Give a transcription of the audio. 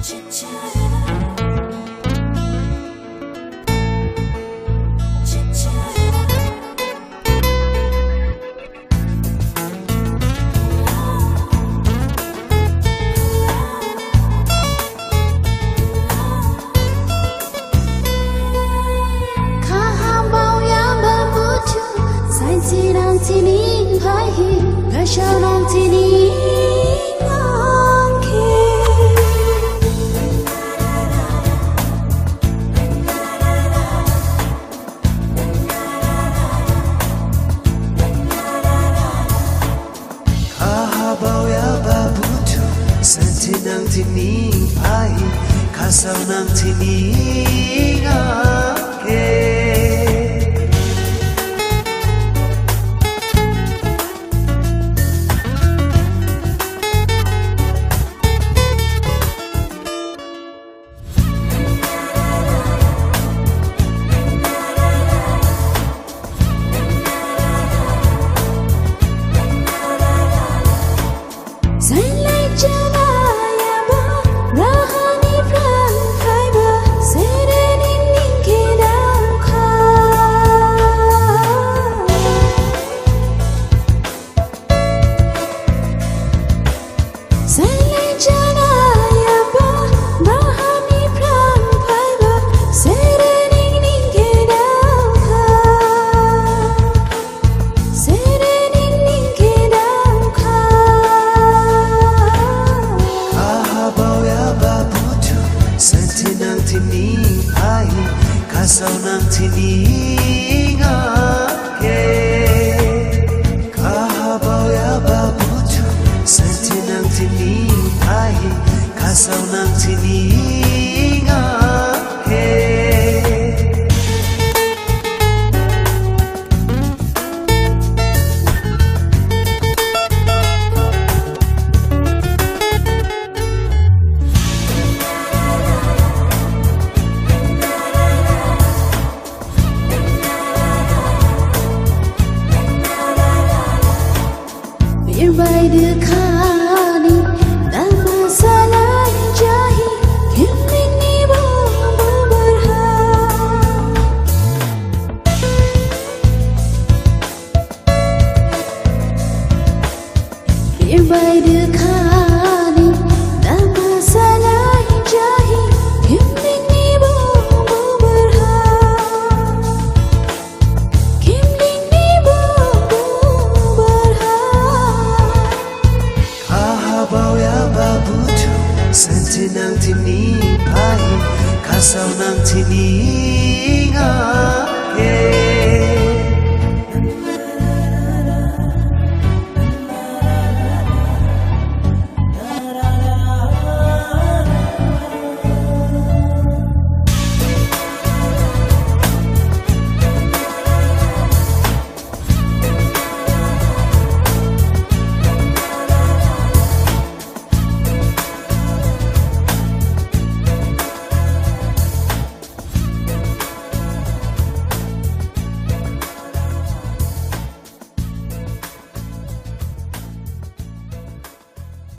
Khaha bawya bhutu sai sirang tining bhai kashanang tining angke Khaha bawya bhutu santi nang tining bhai kasau nang tining angke tining ai kasau nang tining angke Khaha bawya bhutu santi nang tining ai kasau nang tining angke By the khani dimasa jahi kimni bo barha by the khani dimasa jahi kimni bo barha kimni bo barha bawya bhutu santi nang tining bhai kasau nang tining angke